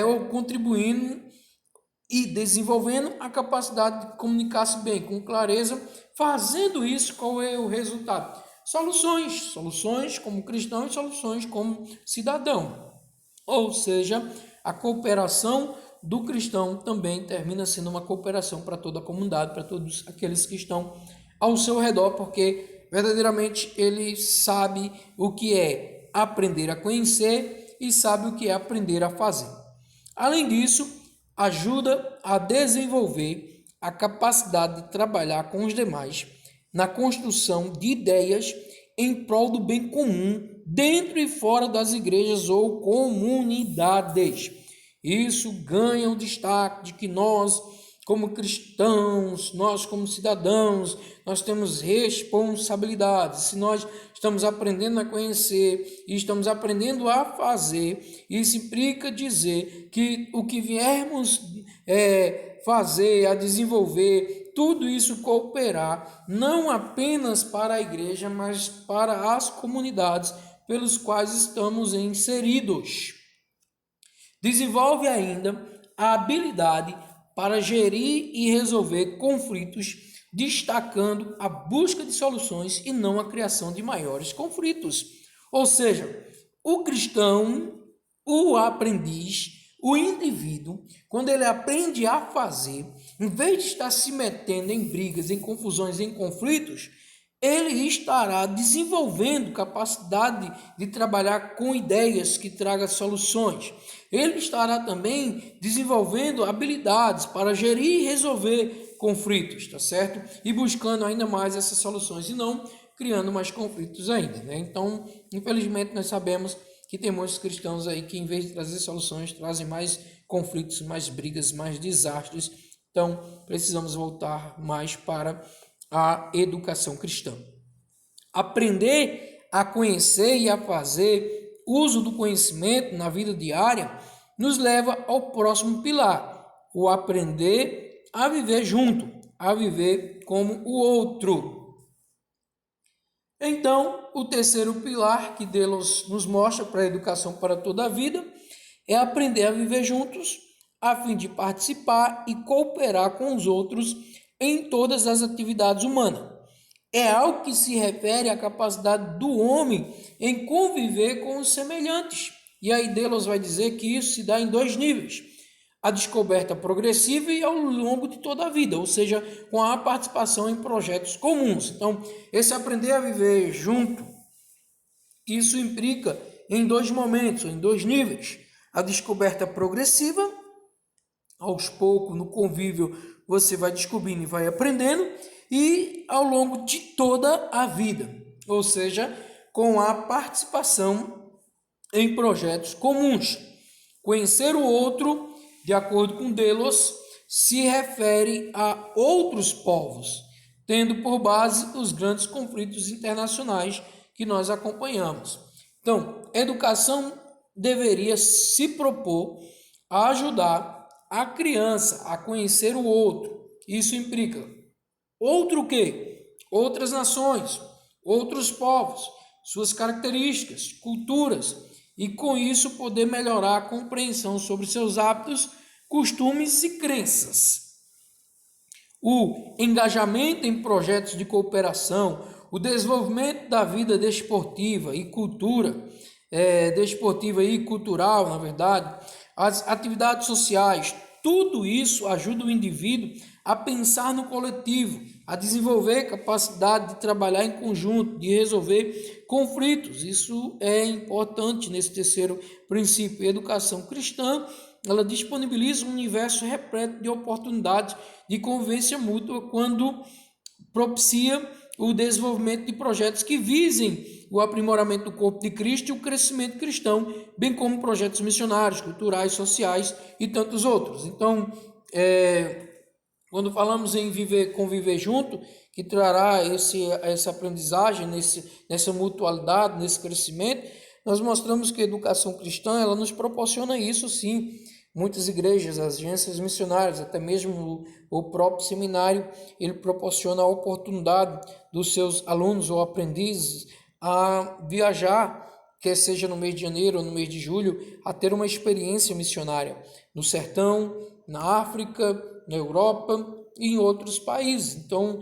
ou contribuindo e desenvolvendo a capacidade de comunicar-se bem, com clareza. Fazendo isso, qual é o resultado? Soluções como cristão e soluções como cidadão. Ou seja, a cooperação do cristão também termina sendo uma cooperação para toda a comunidade, para todos aqueles que estão ao seu redor, porque verdadeiramente ele sabe o que é aprender a conhecer e sabe o que é aprender a fazer. Além disso, ajuda a desenvolver a capacidade de trabalhar com os demais na construção de ideias em prol do bem comum, dentro e fora das igrejas ou comunidades. Isso ganha o destaque de que nós, como cristãos, nós como cidadãos, nós temos responsabilidades. Se nós estamos aprendendo a conhecer e estamos aprendendo a fazer, isso implica dizer que o que viermos fazer, a desenvolver, tudo isso cooperar não apenas para a igreja, mas para as comunidades pelos quais estamos inseridos. Desenvolve ainda a habilidade para gerir e resolver conflitos, destacando a busca de soluções e não a criação de maiores conflitos. Ou seja, o cristão, o aprendiz, o indivíduo, quando ele aprende a fazer, em vez de estar se metendo em brigas, em confusões, em conflitos, ele estará desenvolvendo capacidade de trabalhar com ideias que tragam soluções. Ele estará também desenvolvendo habilidades para gerir e resolver conflitos, tá certo? E buscando ainda mais essas soluções e não criando mais conflitos ainda, né? Então, infelizmente, nós sabemos que tem muitos cristãos aí que, em vez de trazer soluções, trazem mais conflitos, mais brigas, mais desastres. Então, precisamos voltar mais para a educação cristã. Aprender a conhecer e a fazer uso do conhecimento na vida diária nos leva ao próximo pilar, o aprender a viver junto, a viver como o outro. Então, o terceiro pilar que Deus nos mostra para a educação para toda a vida é aprender a viver juntos, a fim de participar e cooperar com os outros em todas as atividades humanas. É algo que se refere à capacidade do homem em conviver com os semelhantes. E aí Deus vai dizer que isso se dá em dois níveis: a descoberta progressiva e ao longo de toda a vida, ou seja, com a participação em projetos comuns. Então, esse aprender a viver junto, isso implica em dois momentos, em dois níveis: a descoberta progressiva, aos poucos, no convívio, você vai descobrindo e vai aprendendo, e ao longo de toda a vida, ou seja, com a participação em projetos comuns. Conhecer o outro, de acordo com Delos, se refere a outros povos, tendo por base os grandes conflitos internacionais que nós acompanhamos. Então, educação deveria se propor a ajudar a criança a conhecer o outro. Isso implica outro quê? Outras nações, outros povos, suas características, culturas, e com isso poder melhorar a compreensão sobre seus hábitos, costumes e crenças. O engajamento em projetos de cooperação, o desenvolvimento da vida desportiva e desportiva e cultural, na verdade, as atividades sociais, tudo isso ajuda o indivíduo a pensar no coletivo, a desenvolver capacidade de trabalhar em conjunto, de resolver conflitos. Isso é importante nesse terceiro princípio. A educação cristã, ela disponibiliza um universo repleto de oportunidades de convivência mútua quando propicia o desenvolvimento de projetos que visem o aprimoramento do corpo de Cristo e o crescimento cristão, bem como projetos missionários, culturais, sociais e tantos outros. Então, quando falamos em conviver junto, que trará essa aprendizagem, nessa mutualidade, nesse crescimento, nós mostramos que a educação cristã, ela nos proporciona isso sim. Muitas igrejas, agências missionárias, até mesmo o próprio seminário, ele proporciona a oportunidade dos seus alunos ou aprendizes a viajar, quer seja no mês de janeiro ou no mês de julho, a ter uma experiência missionária no sertão, na África, na Europa e em outros países. Então,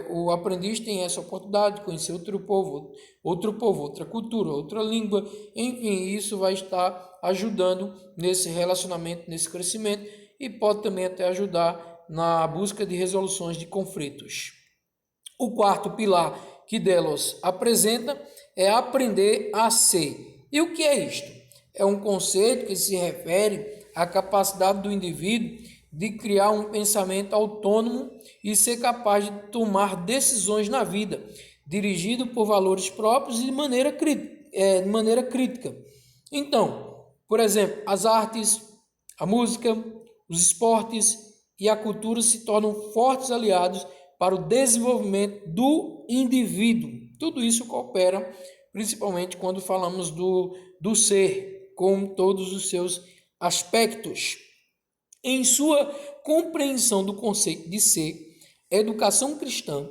o aprendiz tem essa oportunidade de conhecer outro povo, outra cultura, outra língua. Enfim, isso vai estar ajudando nesse relacionamento, nesse crescimento, e pode também até ajudar na busca de resoluções de conflitos. O quarto pilar que Delos apresenta é aprender a ser. E o que é isto? É um conceito que se refere à capacidade do indivíduo de criar um pensamento autônomo e ser capaz de tomar decisões na vida, dirigido por valores próprios e de maneira crítica. Então, por exemplo, as artes, a música, os esportes, e a cultura se tornam fortes aliados para o desenvolvimento do indivíduo. Tudo isso coopera, principalmente quando falamos do ser, com todos os seus aspectos. Em sua compreensão do conceito de ser, a educação cristã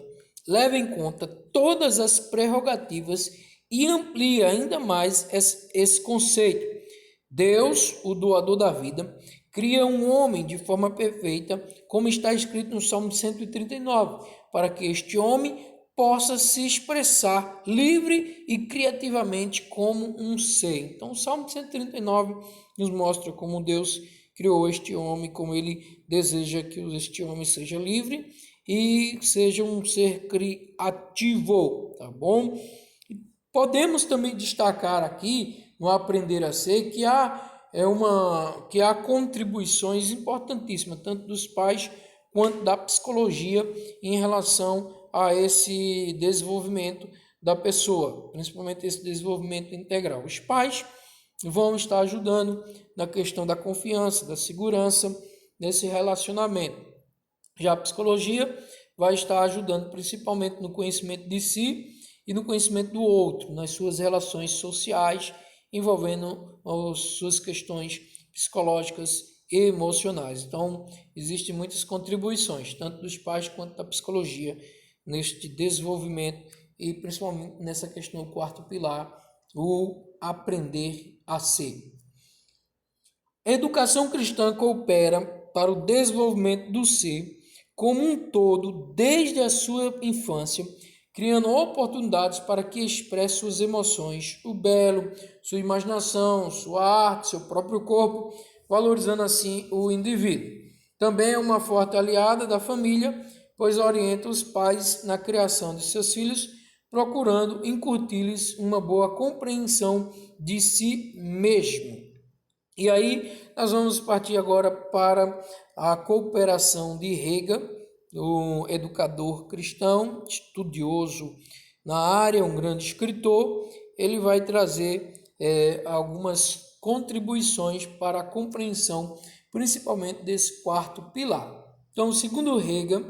leva em conta todas as prerrogativas e amplia ainda mais esse conceito. Deus, o doador da vida, cria um homem de forma perfeita, como está escrito no Salmo 139, para que este homem possa se expressar livre e criativamente como um ser. Então, o Salmo 139 nos mostra como Deus criou este homem, como ele deseja que este homem seja livre e seja um ser criativo, tá bom? Podemos também destacar aqui no Aprender a Ser que há contribuições importantíssimas, tanto dos pais quanto da psicologia, em relação a esse desenvolvimento da pessoa, principalmente esse desenvolvimento integral. Os pais vão estar ajudando na questão da confiança, da segurança, nesse relacionamento. Já a psicologia vai estar ajudando principalmente no conhecimento de si e no conhecimento do outro, nas suas relações sociais, envolvendo as suas questões psicológicas e emocionais. Então, existem muitas contribuições, tanto dos pais quanto da psicologia, neste desenvolvimento e principalmente nessa questão do quarto pilar, o aprender a ser. A educação cristã coopera para o desenvolvimento do ser como um todo desde a sua infância, criando oportunidades para que expresse suas emoções, o belo, sua imaginação, sua arte, seu próprio corpo, valorizando assim o indivíduo. Também é uma forte aliada da família, pois orienta os pais na criação de seus filhos, procurando incutir-lhes uma boa compreensão de si mesmo. E aí nós vamos partir agora para a cooperação de Hegel, um educador cristão, estudioso na área, um grande escritor. Ele vai trazer algumas contribuições para a compreensão, principalmente desse quarto pilar. Então, segundo Hegel,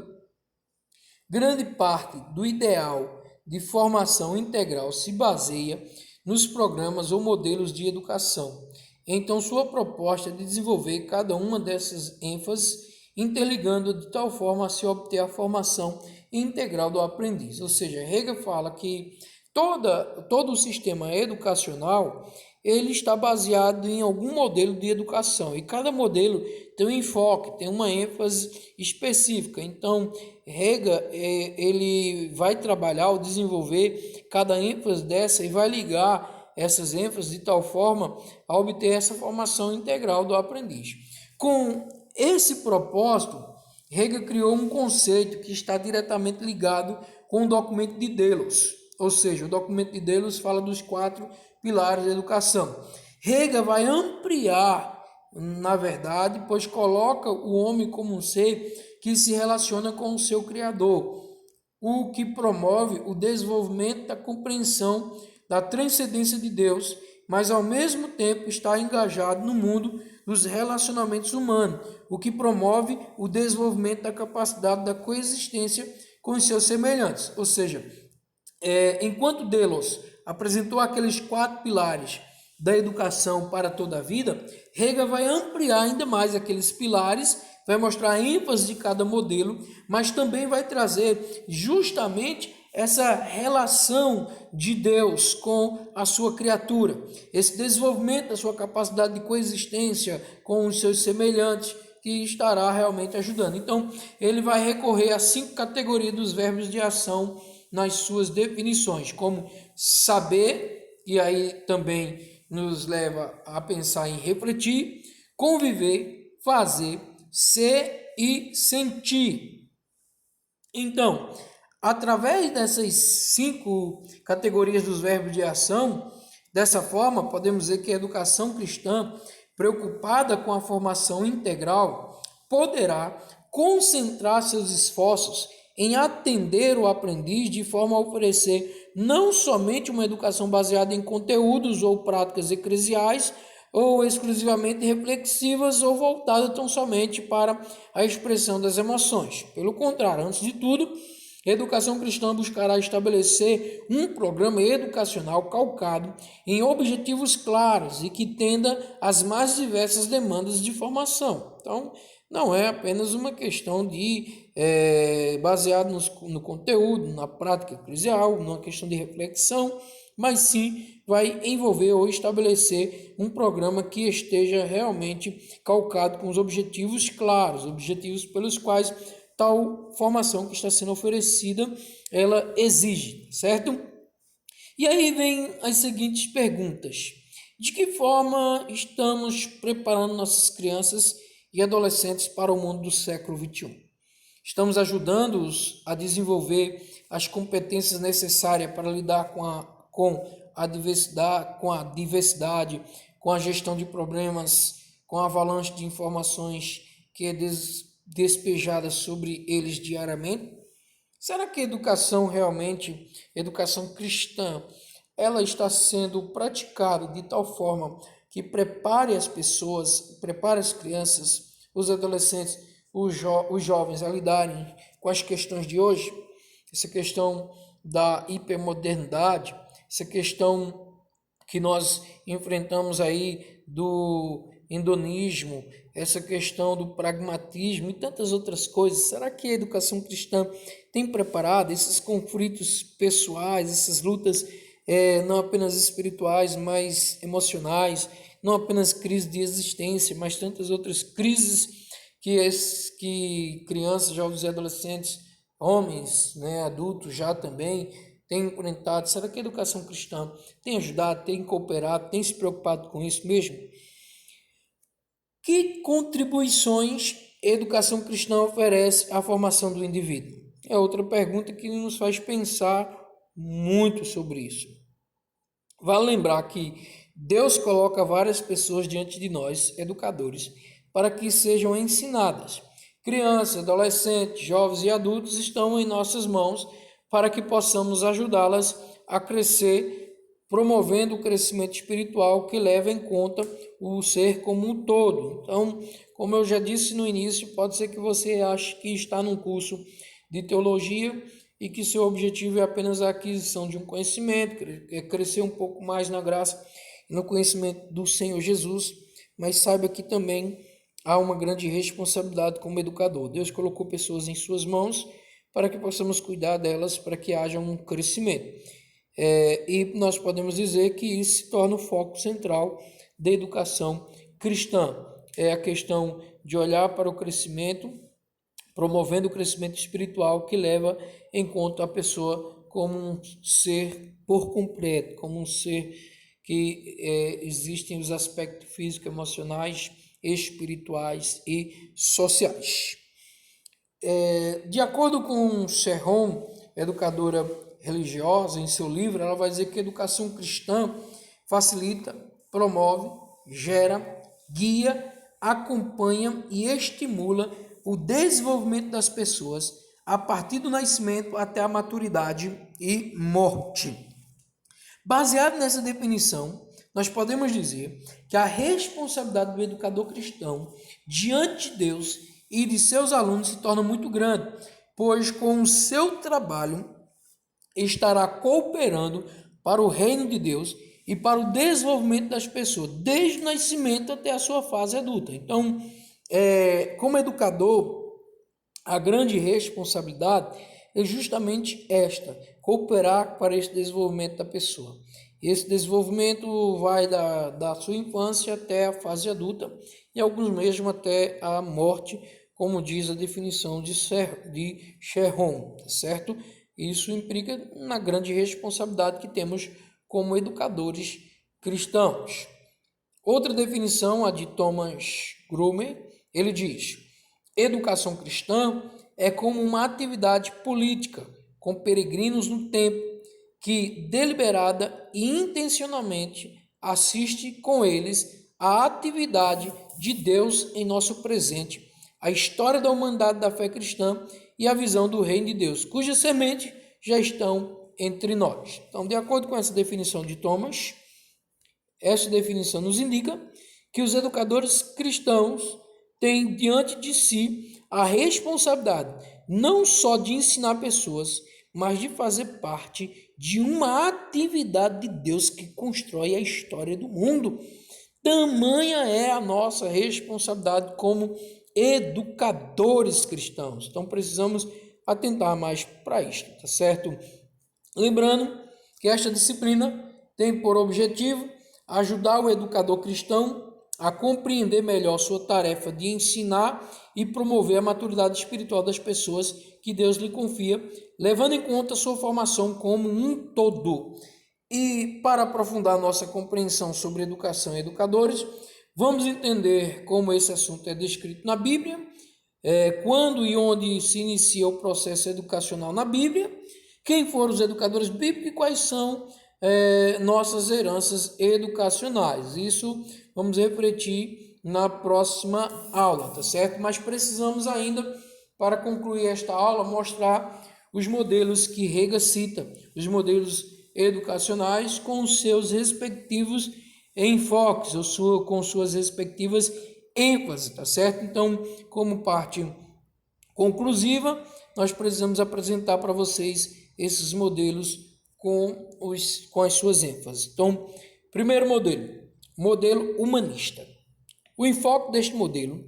grande parte do ideal de formação integral se baseia nos programas ou modelos de educação. Então, sua proposta é de desenvolver cada uma dessas ênfases, interligando de tal forma a se obter a formação integral do aprendiz. Ou seja, Hegel fala que todo o sistema educacional ele está baseado em algum modelo de educação e cada modelo tem um enfoque, tem uma ênfase específica. Então, Hegel ele vai trabalhar ou desenvolver cada ênfase dessa e vai ligar essas ênfases de tal forma a obter essa formação integral do aprendiz. Com esse propósito, Hegel criou um conceito que está diretamente ligado com o documento de Delos, ou seja, o documento de Delos fala dos 4 pilares da educação. Hegel vai ampliar, na verdade, pois coloca o homem como um ser que se relaciona com o seu Criador, o que promove o desenvolvimento da compreensão da transcendência de Deus, mas ao mesmo tempo está engajado no mundo dos relacionamentos humanos, o que promove o desenvolvimento da capacidade da coexistência com os seus semelhantes. Ou seja, enquanto Delos apresentou aqueles 4 pilares da educação para toda a vida, Hegel vai ampliar ainda mais aqueles pilares, vai mostrar a ênfase de cada modelo, mas também vai trazer justamente essa relação de Deus com a sua criatura, esse desenvolvimento da sua capacidade de coexistência com os seus semelhantes, que estará realmente ajudando. Então, ele vai recorrer a 5 categorias dos verbos de ação nas suas definições, como saber, e aí também nos leva a pensar em refletir, conviver, fazer, ser e sentir. Então, através dessas 5 categorias dos verbos de ação, dessa forma, podemos dizer que a educação cristã, preocupada com a formação integral, poderá concentrar seus esforços em atender o aprendiz de forma a oferecer não somente uma educação baseada em conteúdos ou práticas eclesiais, ou exclusivamente reflexivas ou voltadas tão somente para a expressão das emoções. Pelo contrário, antes de tudo, a educação cristã buscará estabelecer um programa educacional calcado em objetivos claros e que tenda às mais diversas demandas de formação. Então, não é apenas uma questão de baseado no conteúdo, na prática eclesial, numa questão de reflexão, mas sim vai envolver ou estabelecer um programa que esteja realmente calcado com os objetivos claros, objetivos pelos quais tal formação que está sendo oferecida, ela exige, certo? E aí vem as seguintes perguntas. De que forma estamos preparando nossas crianças e adolescentes para o mundo do século XXI? Estamos ajudando-os a desenvolver as competências necessárias para lidar com a diversidade, com a gestão de problemas, com a avalanche de informações que é despejada sobre eles diariamente? Será que a educação realmente, educação cristã, ela está sendo praticada de tal forma que prepare as pessoas, prepare as crianças, os adolescentes, os jovens a lidarem com as questões de hoje? Essa questão da hipermodernidade, essa questão que nós enfrentamos aí do hedonismo, essa questão do pragmatismo e tantas outras coisas. Será que a educação cristã tem preparado esses conflitos pessoais, essas lutas não apenas espirituais, mas emocionais, não apenas crise de existência, mas tantas outras crises que crianças, jovens e adolescentes, homens, né, adultos já também têm enfrentado? Será que a educação cristã tem ajudado, tem cooperado, tem se preocupado com isso mesmo? Que contribuições a educação cristã oferece à formação do indivíduo? É outra pergunta que nos faz pensar muito sobre isso. Vale lembrar que Deus coloca várias pessoas diante de nós, educadores, para que sejam ensinadas. Crianças, adolescentes, jovens e adultos estão em nossas mãos para que possamos ajudá-las a crescer, promovendo o crescimento espiritual que leva em conta o ser como um todo. Então, como eu já disse no início, pode ser que você ache que está num curso de teologia e que seu objetivo é apenas a aquisição de um conhecimento, é crescer um pouco mais na graça e no conhecimento do Senhor Jesus, mas saiba que também há uma grande responsabilidade como educador. Deus colocou pessoas em suas mãos para que possamos cuidar delas, para que haja um crescimento. E nós podemos dizer que isso se torna o foco central da educação cristã. É a questão de olhar para o crescimento, promovendo o crescimento espiritual que leva em conta a pessoa como um ser por completo, como um ser que existem os aspectos físicos, emocionais, espirituais e sociais. De acordo com Sherron, educadora religiosa, em seu livro, ela vai dizer que a educação cristã facilita, promove, gera, guia, acompanha e estimula o desenvolvimento das pessoas a partir do nascimento até a maturidade e morte. Baseado nessa definição, nós podemos dizer que a responsabilidade do educador cristão diante de Deus e de seus alunos se torna muito grande, pois com o seu trabalho estará cooperando para o reino de Deus e para o desenvolvimento das pessoas, desde o nascimento até a sua fase adulta. Então, como educador, a grande responsabilidade é justamente esta: cooperar para esse desenvolvimento da pessoa. Esse desenvolvimento vai da sua infância até a fase adulta e alguns mesmo até a morte, como diz a definição de Sherron, certo? Isso implica na grande responsabilidade que temos como educadores cristãos. Outra definição, a de Thomas Grumer, ele diz: educação cristã é como uma atividade política com peregrinos no tempo que deliberada e intencionalmente assiste com eles à atividade de Deus em nosso presente, a história da humanidade da fé cristã e a visão do reino de Deus, cuja semente já estão entre nós. Então, de acordo com essa definição de Thomas, essa definição nos indica que os educadores cristãos têm diante de si a responsabilidade não só de ensinar pessoas, mas de fazer parte de uma atividade de Deus que constrói a história do mundo. Tamanha é a nossa responsabilidade como educadores cristãos. Então precisamos atentar mais para isto, tá certo? Lembrando que esta disciplina tem por objetivo ajudar o educador cristão a compreender melhor sua tarefa de ensinar e promover a maturidade espiritual das pessoas que Deus lhe confia, levando em conta sua formação como um todo. E para aprofundar nossa compreensão sobre educação e educadores, vamos entender como esse assunto é descrito na Bíblia, quando e onde se inicia o processo educacional na Bíblia, quem foram os educadores bíblicos e quais são nossas heranças educacionais. Isso vamos refletir na próxima aula, tá certo? Mas precisamos ainda, para concluir esta aula, mostrar os modelos que Rega cita, os modelos educacionais com os seus respectivos enfoques, com suas respectivas ênfases, tá certo? Então, como parte conclusiva, nós precisamos apresentar para vocês esses modelos com as suas ênfases. Então, primeiro modelo humanista. O enfoque deste modelo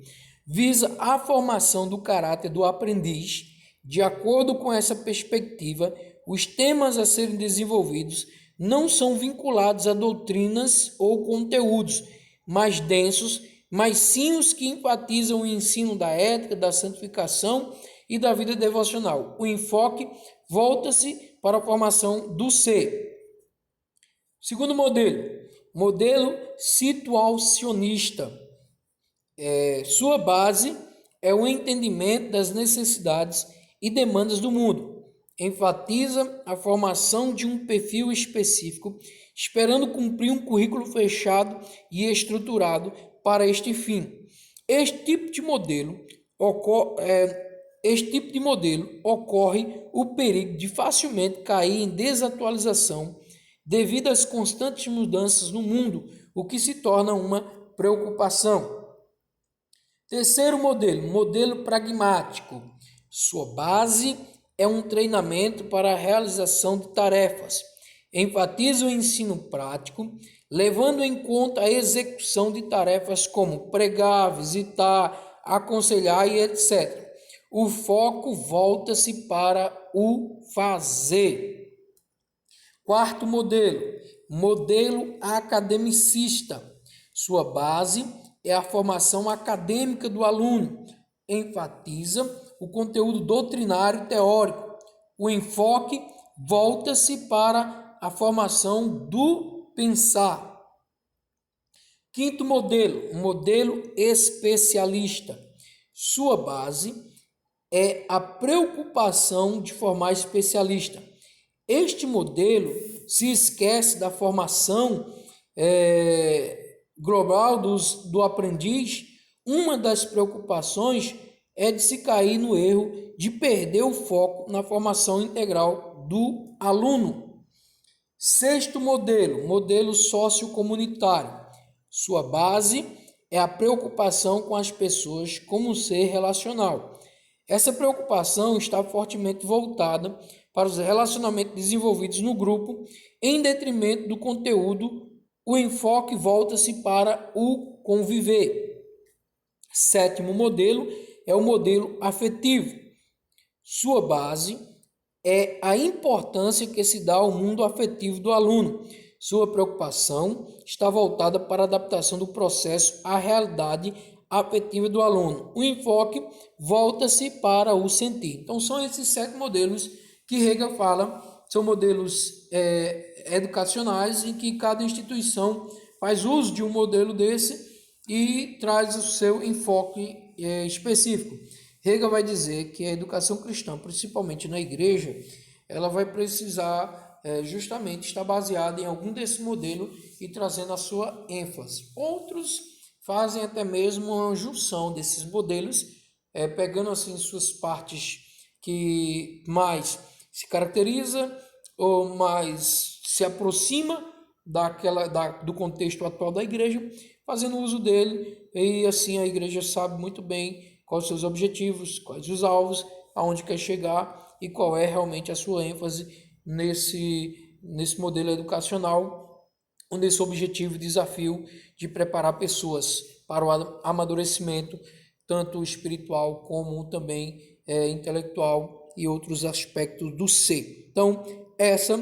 visa a formação do caráter do aprendiz. De acordo com essa perspectiva, os temas a serem desenvolvidos não são vinculados a doutrinas ou conteúdos mais densos, mas sim os que enfatizam o ensino da ética, da santificação e da vida devocional. O enfoque volta-se para a formação do ser. Segundo modelo situacionista. Sua base é o entendimento das necessidades e demandas do mundo. Enfatiza a formação de um perfil específico, esperando cumprir um currículo fechado e estruturado para este fim. Este tipo de modelo ocorre o perigo de facilmente cair em desatualização devido às constantes mudanças no mundo, o que se torna uma preocupação. Terceiro modelo pragmático. Sua base é um treinamento para a realização de tarefas. Enfatiza o ensino prático, levando em conta a execução de tarefas como pregar, visitar, aconselhar e etc. O foco volta-se para o fazer. Quarto modelo academicista. Sua base é a formação acadêmica do aluno. Enfatiza o conteúdo doutrinário e teórico. O enfoque volta-se para a formação do pensar. Quinto modelo especialista. Sua base é a preocupação de formar especialista. Este modelo se esquece da formação global do aprendiz. Uma das preocupações é de se cair no erro de perder o foco na formação integral do aluno. Sexto modelo sociocomunitário. Sua base é a preocupação com as pessoas como ser relacional. Essa preocupação está fortemente voltada para os relacionamentos desenvolvidos no grupo, em detrimento do conteúdo. O enfoque volta-se para o conviver. Sétimo modelo é o modelo afetivo. Sua base é a importância que se dá ao mundo afetivo do aluno. Sua preocupação está voltada para a adaptação do processo à realidade afetiva do aluno. O enfoque volta-se para o sentir. Então, são esses 7 modelos que Hegel fala, são modelos educacionais em que cada instituição faz uso de um modelo desse e traz o seu enfoque específico. Hegel vai dizer que a educação cristã, principalmente na igreja, ela vai precisar justamente estar baseada em algum desse modelo e trazendo a sua ênfase. Outros fazem até mesmo uma junção desses modelos, pegando assim suas partes que mais se caracteriza ou mais se aproxima do contexto atual da igreja, fazendo uso dele, e assim a igreja sabe muito bem quais os seus objetivos, quais os alvos, aonde quer chegar e qual é realmente a sua ênfase nesse modelo educacional, nesse objetivo e desafio de preparar pessoas para o amadurecimento, tanto espiritual como também intelectual e outros aspectos do ser. Então, essa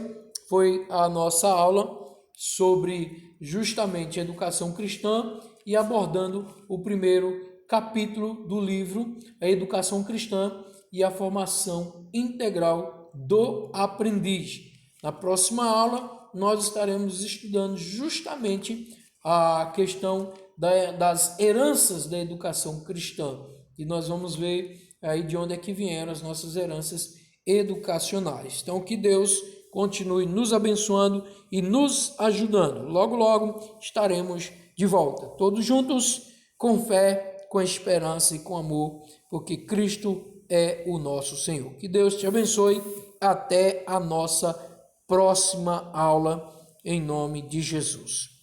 foi a nossa aula sobre justamente educação cristã e abordando o primeiro capítulo do livro, a educação cristã e a formação integral do aprendiz. Na próxima aula, nós estaremos estudando justamente a questão das heranças da educação cristã. E nós vamos ver aí de onde é que vieram as nossas heranças educacionais. Então, que Deus continue nos abençoando e nos ajudando. Logo, logo estaremos de volta, todos juntos, com fé, com esperança e com amor, porque Cristo é o nosso Senhor. Que Deus te abençoe. Até a nossa próxima aula, em nome de Jesus.